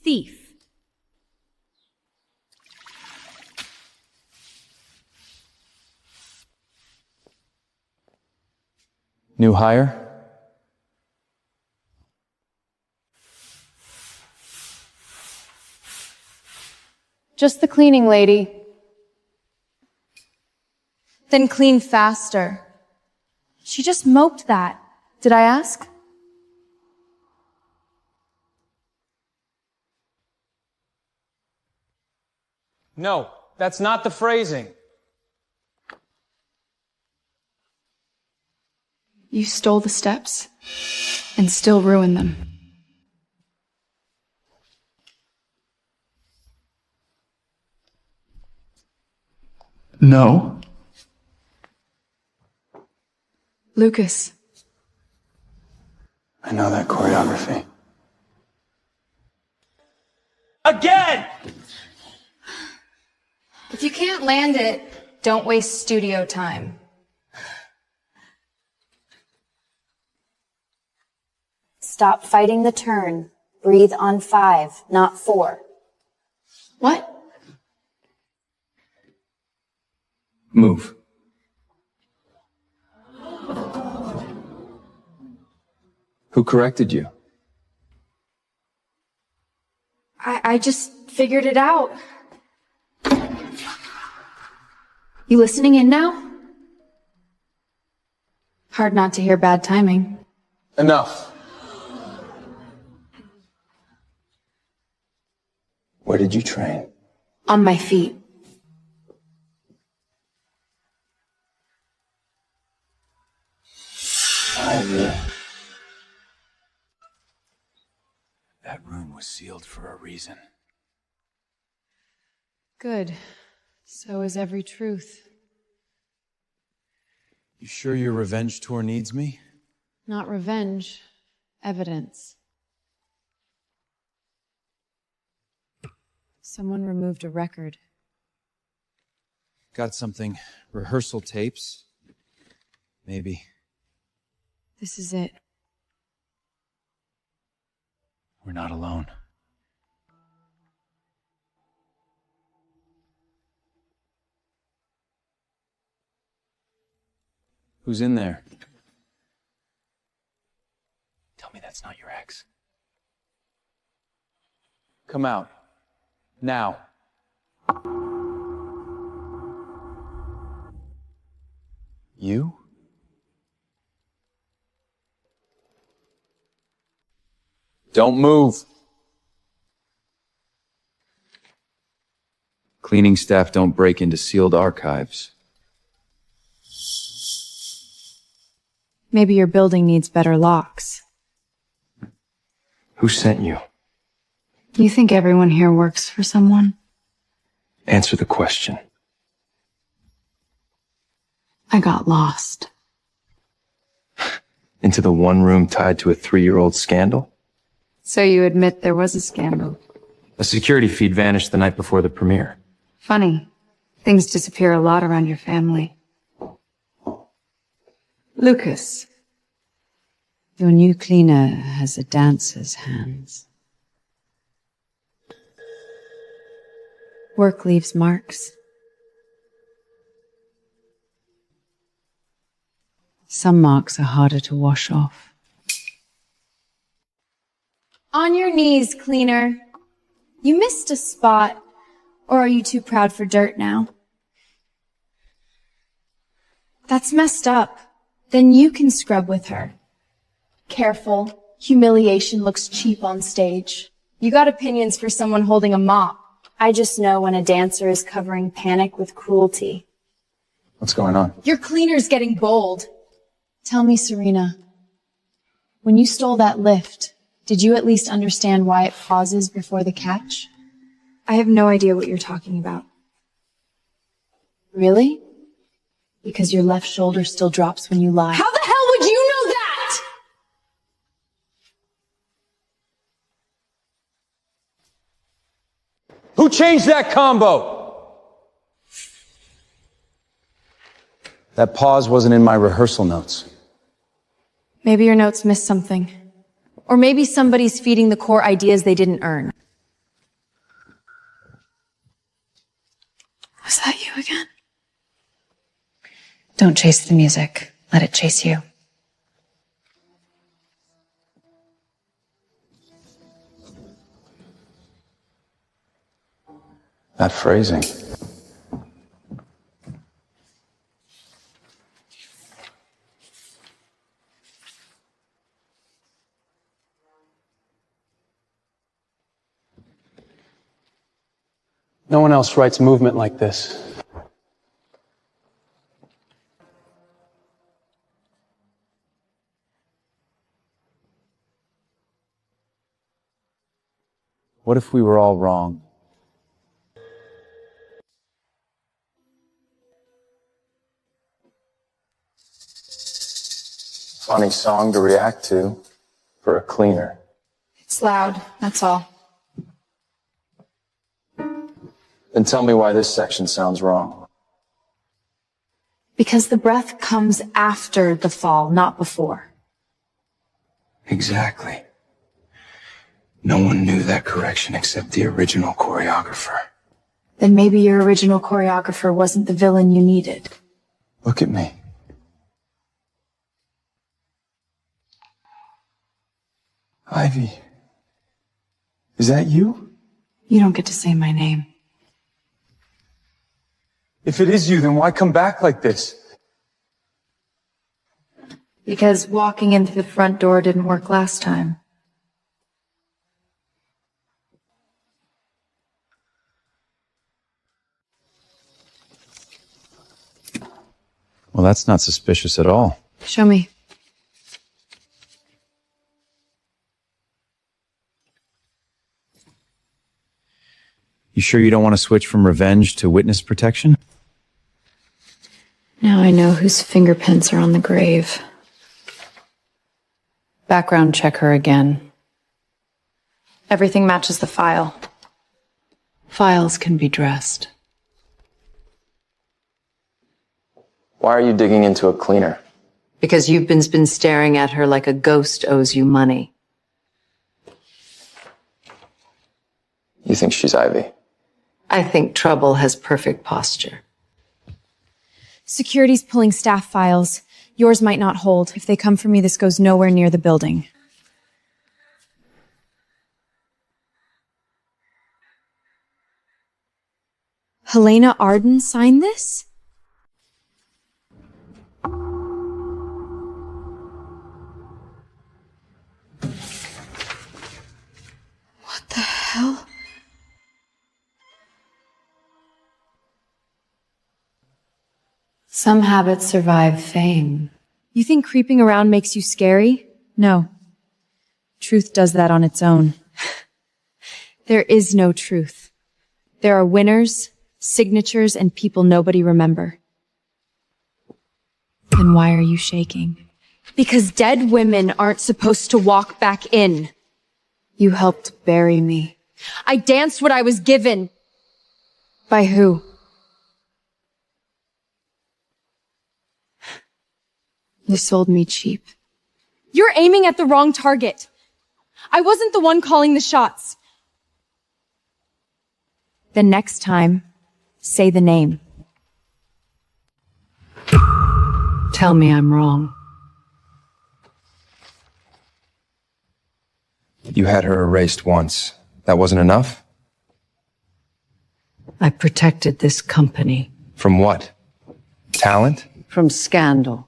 thief. New hire? Just the cleaning lady. Then clean faster. She just moped that. Did I ask? No, that's not the phrasing. You stole the steps and still ruined them. No. Lucas. I know that choreography. Again! If you can't land it, don't waste studio time. Stop fighting the turn. Breathe on 5, not 4. What? Move. Who corrected you? I just figured it out. You listening in now? Hard not to hear bad timing. Enough. Where did you train? On my feet. That room was sealed for a reason. Good. So is every truth. You sure your revenge tour needs me? Not revenge. Evidence. Someone removed a record. Got something. Rehearsal tapes? Maybe. This is it. We're not alone. Who's in there? Tell me that's not your ex. Come out. Now. You? Don't move. Cleaning staff don't break into sealed archives. Maybe your building needs better locks. Who sent you? You think everyone here works for someone? Answer the question. I got lost. Into the one room tied to a 3-year-old scandal? So you admit there was a scandal. A security feed vanished the night before the premiere. Funny. Things disappear a lot around your family. Lucas. Your new cleaner has a dancer's hands. Work leaves marks. Some marks are harder to wash off. On your knees, cleaner. You missed a spot. Or are you too proud for dirt now? That's messed up. Then you can scrub with her. Careful. Humiliation looks cheap on stage. You got opinions for someone holding a mop. I just know when a dancer is covering panic with cruelty. What's going on? Your cleaner's getting bold. Tell me, Serena, when you stole that lift, did you at least understand why it pauses before the catch? I have no idea what you're talking about. Really? Because your left shoulder still drops when you lie. How the hell would you know that? Who changed that combo? That pause wasn't in my rehearsal notes. Maybe your notes missed something. Or maybe somebody's feeding the core ideas they didn't earn. Don't chase the music. Let it chase you. That phrasing. No one else writes movement like this. What if we were all wrong? Funny song to react to for a cleaner. It's loud, that's all. Then tell me why this section sounds wrong. Because the breath comes after the fall, not before. Exactly. No one knew that correction except the original choreographer. Then maybe your original choreographer wasn't the villain you needed. Look at me. Ivy. Is that you? You don't get to say my name. If it is you, then why come back like this? Because walking into the front door didn't work last time. Well, that's not suspicious at all. Show me. You sure you don't want to switch from revenge to witness protection? Now I know whose fingerprints are on the grave. Background check her again. Everything matches the file. Files can be dressed. Why are you digging into a cleaner? Because you've been staring at her like a ghost owes you money. You think she's Ivy? I think Trouble has perfect posture. Security's pulling staff files. Yours might not hold. If they come for me, this goes nowhere near the building. Helena Arden signed this? What the hell? Some habits survive fame. You think creeping around makes you scary? No. Truth does that on its own. There is no truth. There are winners, signatures, and people nobody remember. Then why are you shaking? Because dead women aren't supposed to walk back in. You helped bury me. I danced what I was given. By who? You sold me cheap. You're aiming at the wrong target. I wasn't the one calling the shots. The next time, say the name. Tell me I'm wrong. You had her erased once. That wasn't enough? I protected this company. From what? Talent? From scandal.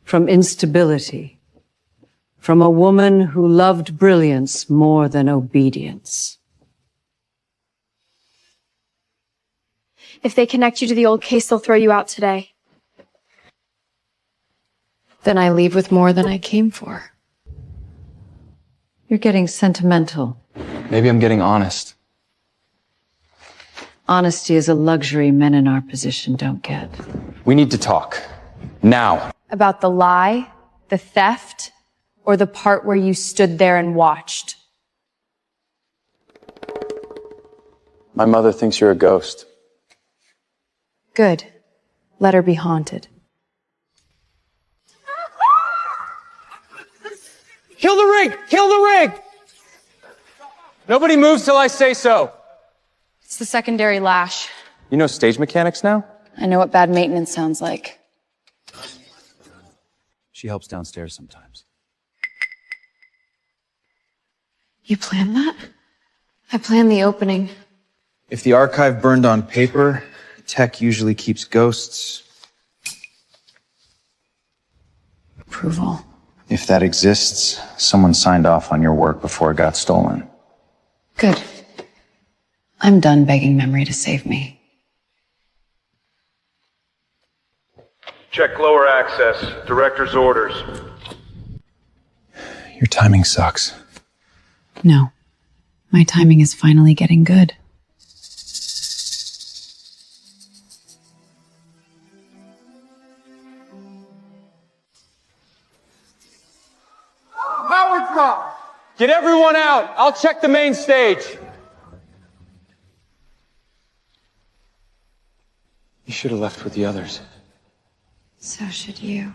From instability. From a woman who loved brilliance more than obedience. If they connect you to the old case, they'll throw you out today. Then I leave with more than I came for. You're getting sentimental. Maybe I'm getting honest. Honesty is a luxury men in our position don't get. We need to talk. Now. About the lie, the theft, or the part where you stood there and watched. My mother thinks you're a ghost. Good. Let her be haunted. Kill the rig! Kill the rig! Nobody moves till I say so. It's the secondary lash. You know stage mechanics now? I know what bad maintenance sounds like. She helps downstairs sometimes. You planned that? I planned the opening. If the archive burned on paper, tech usually keeps ghosts. Approval. If that exists, someone signed off on your work before it got stolen. Good. I'm done begging memory to save me. Check lower access. Director's orders. Your timing sucks. No. My timing is finally getting good. Power drop! Get everyone out! I'll check the main stage. You should have left with the others. So should you.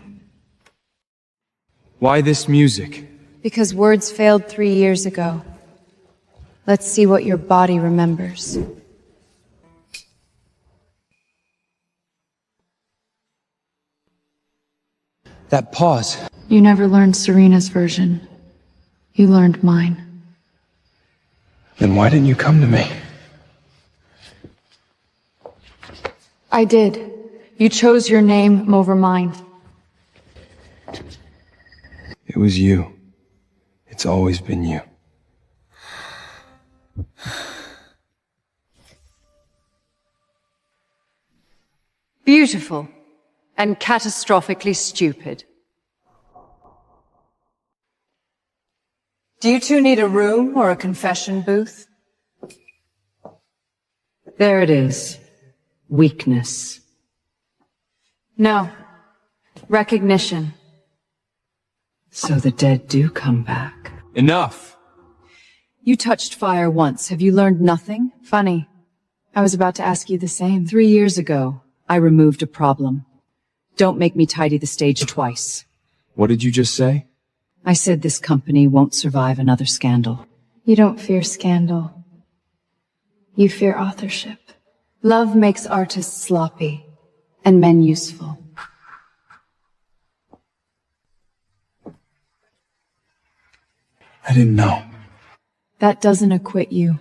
Why this music? Because words failed 3 years ago. Let's see what your body remembers. That pause. You never learned Serena's version. You learned mine. Then why didn't you come to me? I did. You chose your name over mine. It was you. It's always been you. Beautiful and catastrophically stupid. Do you two need a room or a confession booth? There it is. Weakness. No. Recognition. So the dead do come back. Enough! You touched fire once. Have you learned nothing? Funny. I was about to ask you the same. 3 years ago, I removed a problem. Don't make me tidy the stage twice. What did you just say? I said this company won't survive another scandal. You don't fear scandal. You fear authorship. Love makes artists sloppy, and men useful. I didn't know. That doesn't acquit you.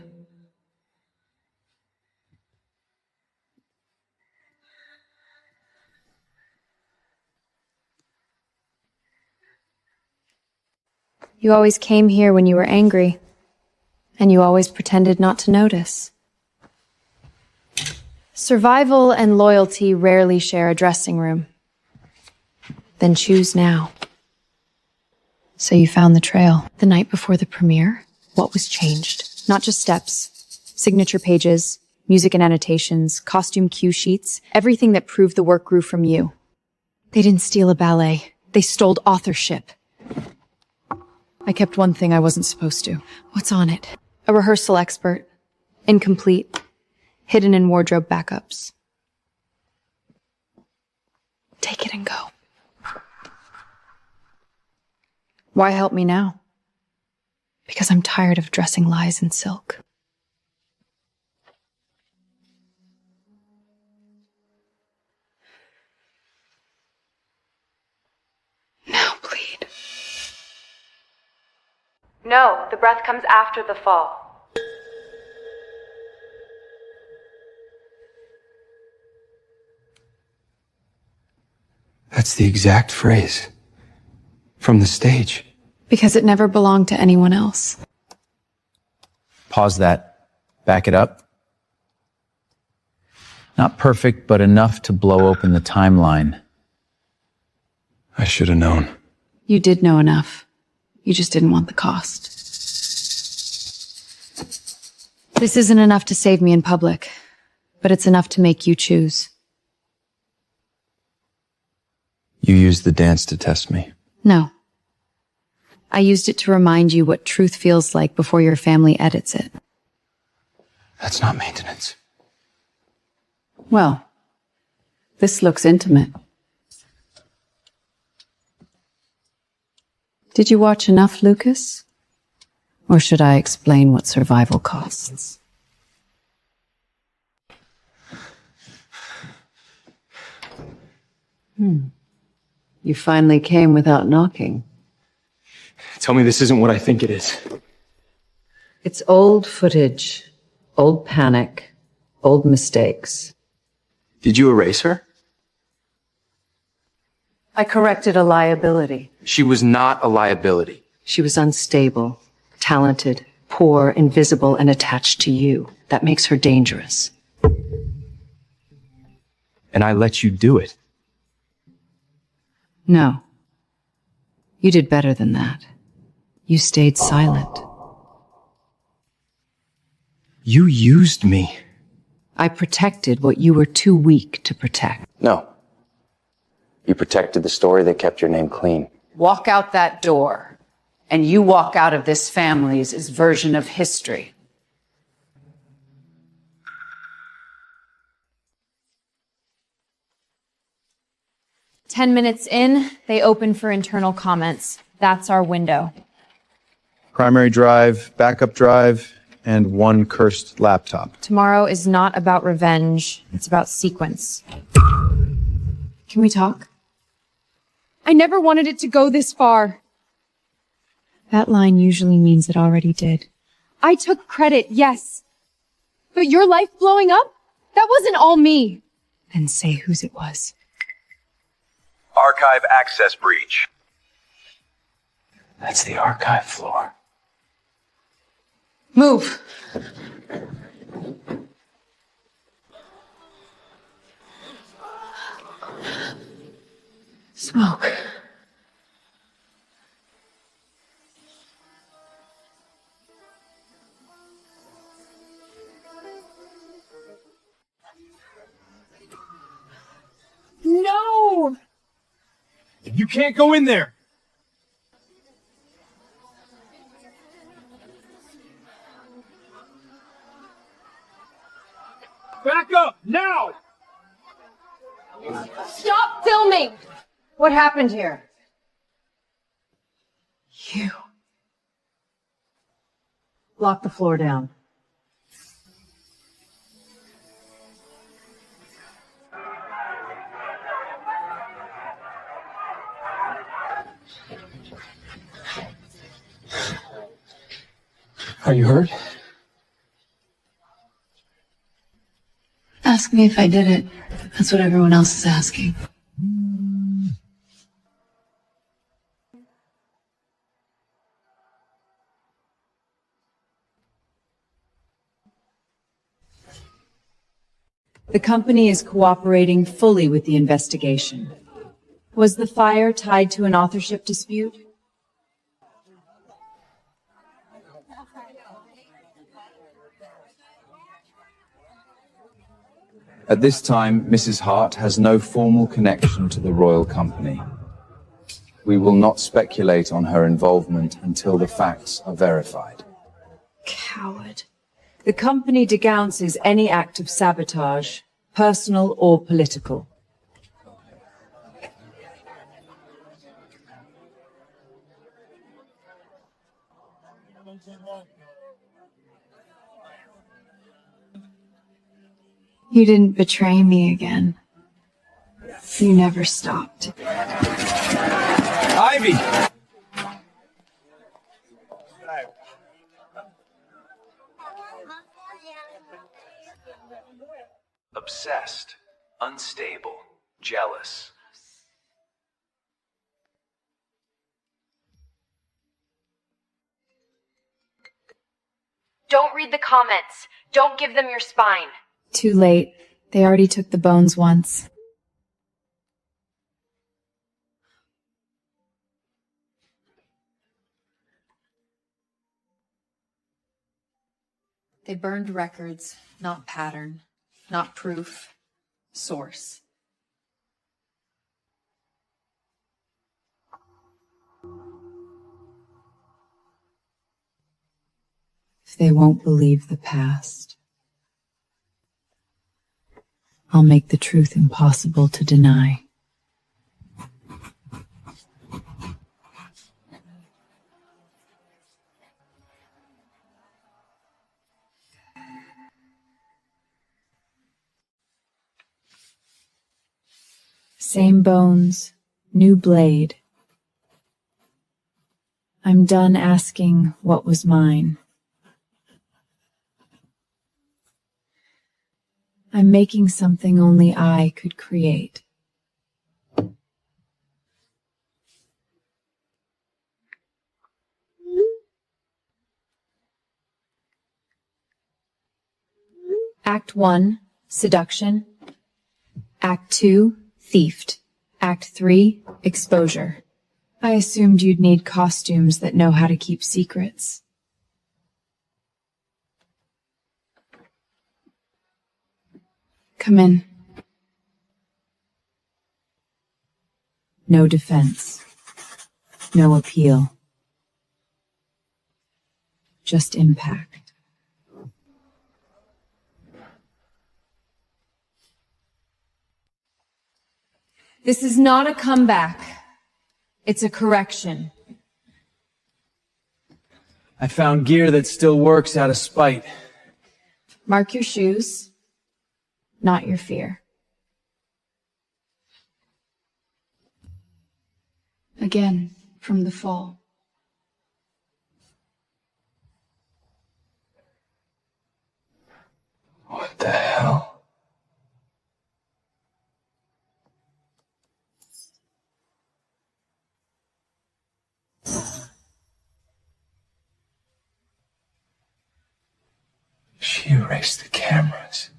You always came here when you were angry, and you always pretended not to notice. Survival and loyalty rarely share a dressing room. Then choose now. So you found the trail. The night before the premiere, what was changed? Not just steps, signature pages, music and annotations, costume cue sheets, everything that proved the work grew from you. They didn't steal a ballet. They stole authorship. I kept one thing I wasn't supposed to. What's on it? A rehearsal expert. Incomplete. Hidden in wardrobe backups. Take it and go. Why help me now? Because I'm tired of dressing lies in silk. Now bleed. No, the breath comes after the fall. That's the exact phrase. From the stage. Because it never belonged to anyone else. Pause that. Back it up. Not perfect, but enough to blow open the timeline. I should have known. You did know enough. You just didn't want the cost. This isn't enough to save me in public, but it's enough to make you choose. You used the dance to test me. No. I used it to remind you what truth feels like before your family edits it. That's not maintenance. Well, this looks intimate. Did you watch enough, Lucas? Or should I explain what survival costs? You finally came without knocking. Tell me this isn't what I think it is. It's old footage, old panic, old mistakes. Did you erase her? I corrected a liability. She was not a liability. She was unstable, talented, poor, invisible, and attached to you. That makes her dangerous. And I let you do it. No. You did better than that. You stayed silent. You used me. I protected what you were too weak to protect. No. You protected the story that kept your name clean. Walk out that door, and you walk out of this family's version of history. "10 minutes in, they open for internal comments. That's our window." Primary drive, backup drive, and one cursed laptop. Tomorrow is not about revenge. It's about sequence. Can we talk? I never wanted it to go this far. That line usually means it already did. I took credit, yes. But your life blowing up? That wasn't all me. Then say whose it was. Archive access breach. That's the archive floor. Move. Smoke. No! You can't go in there. Back up, now! Stop filming! What happened here? You. Lock the floor down. Are you hurt? Ask me if I did it. That's what everyone else is asking. The company is cooperating fully with the investigation. Was the fire tied to an authorship dispute? At this time, Mrs. Hart has no formal connection to the royal company. We will not speculate on her involvement until the facts are verified. Coward. The company denounces any act of sabotage, personal or political. You didn't betray me again. You never stopped. Ivy! Obsessed, unstable, jealous. Don't read the comments. Don't give them your spine. Too late. They already took the bones once. They burned records, not pattern, not proof, source. If they won't believe the past, I'll make the truth impossible to deny. Same bones, new blade. I'm done asking what was mine. I'm making something only I could create. Act 1, seduction. Act 2, thieved. Act 3, exposure. I assumed you'd need costumes that know how to keep secrets. Come in. No defense. No appeal. Just impact. This is not a comeback. It's a correction. I found gear that still works out of spite. Mark your shoes, not your fear. Again, from the fall. What the hell? She erased the cameras.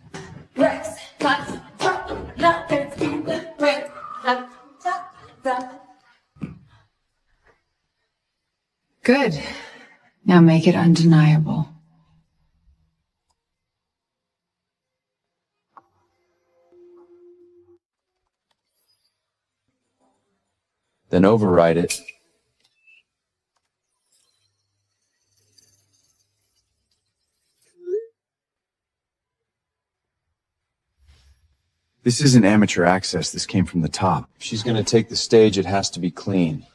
Good. Now make it undeniable. Then override it. This isn't amateur access. This came from the top. If she's gonna take the stage, it has to be clean.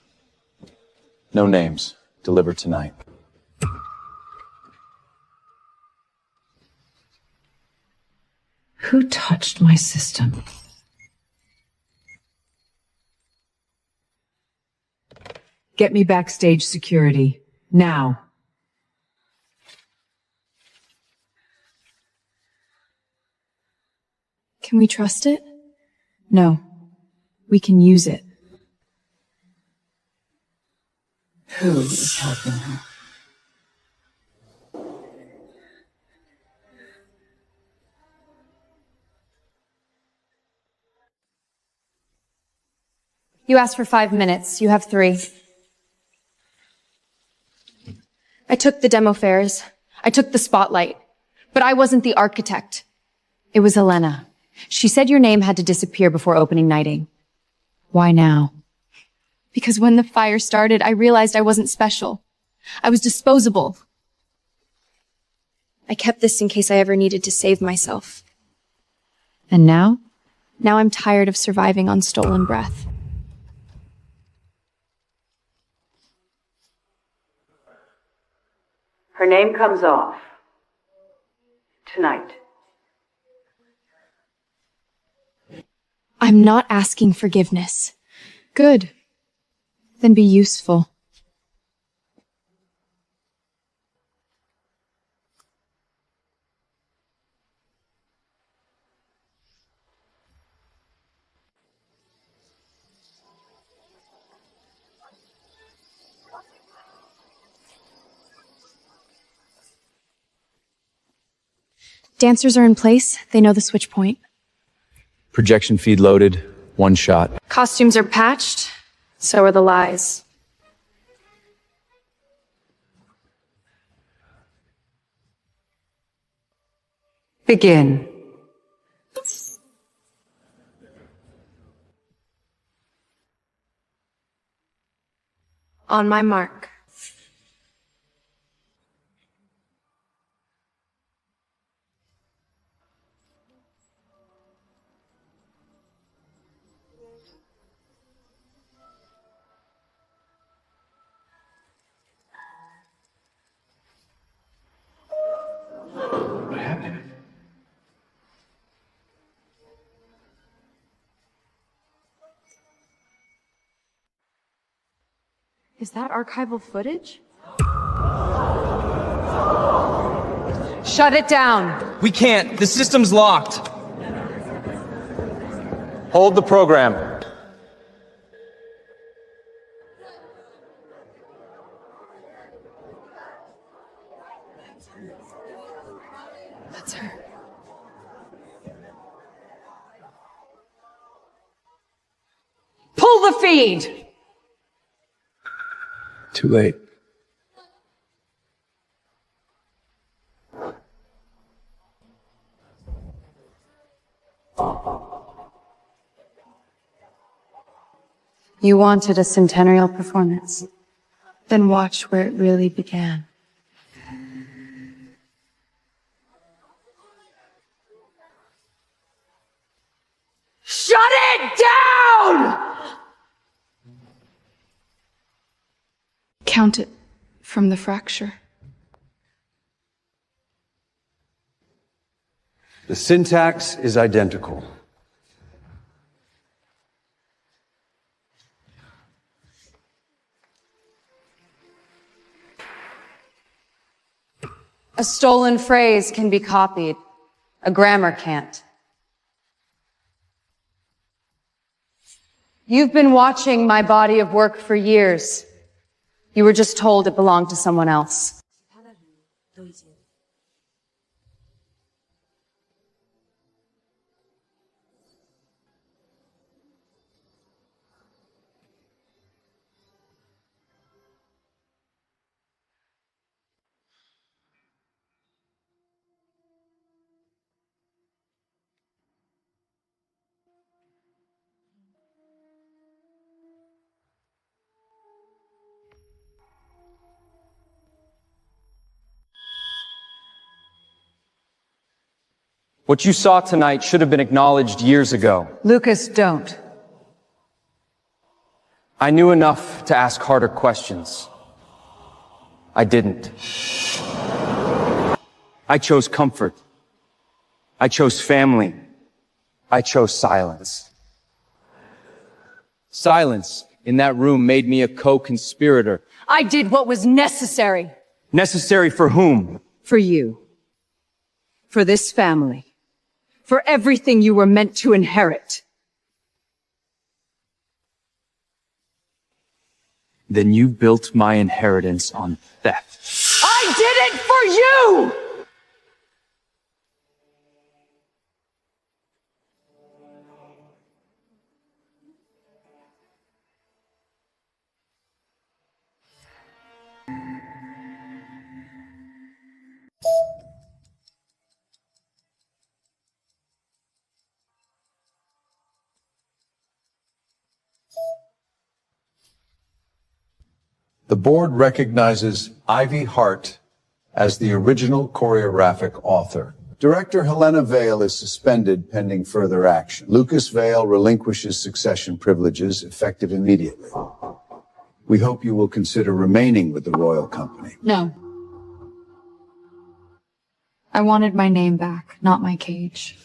No names. Deliver tonight. Who touched my system? Get me backstage security. Now. Can we trust it? No. We can use it. Who is helping her? You asked for 5 minutes. You have 3. I took the demo fares. I took the spotlight. But I wasn't the architect. It was Elena. She said your name had to disappear before opening nighting. Why now? Because when the fire started, I realized I wasn't special. I was disposable. I kept this in case I ever needed to save myself. And now? Now I'm tired of surviving on stolen breath. Her name comes off. Tonight. I'm not asking forgiveness. Good. Then be useful. Dancers are in place. They know the switch point. Projection feed loaded. 1 shot. Costumes are patched. So are the lies. Begin. On my mark. What happened? Is that archival footage? Shut it down! We can't. The system's locked. Hold the program. That's her. Pull the feed! Too late. You wanted a centennial performance. Then watch where it really began. Shut it down! Count it from the fracture. The syntax is identical. A stolen phrase can be copied. A grammar can't. You've been watching my body of work for years. You were just told it belonged to someone else. What you saw tonight should have been acknowledged years ago. Lucas, don't. I knew enough to ask harder questions. I didn't. I chose comfort. I chose family. I chose silence. Silence in that room made me a co-conspirator. I did what was necessary. Necessary for whom? For you. For this family. For everything you were meant to inherit. Then you built my inheritance on theft. I did it for you! The board recognizes Ivy Hart as the original choreographic author. Director Helena Vale is suspended pending further action. Lucas Vale relinquishes succession privileges effective immediately. We hope you will consider remaining with the Royal Company. No. I wanted my name back, not my cage.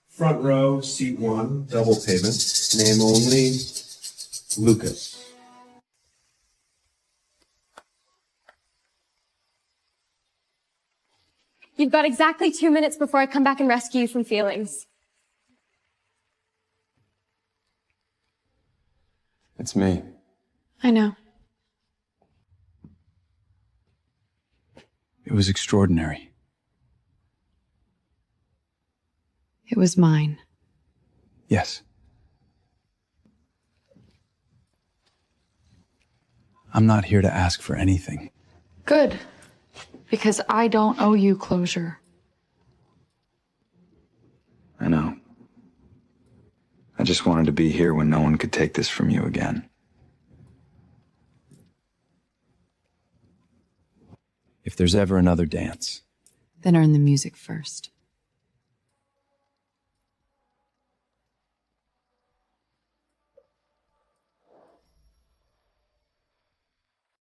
Front row, seat 1, double payment. Name only, Lucas. You've got exactly 2 minutes before I come back and rescue you from feelings. It's me. I know. It was extraordinary. It was mine. Yes. I'm not here to ask for anything. Good. Because I don't owe you closure. I know. I just wanted to be here when no one could take this from you again. If there's ever another dance, Then earn the music first.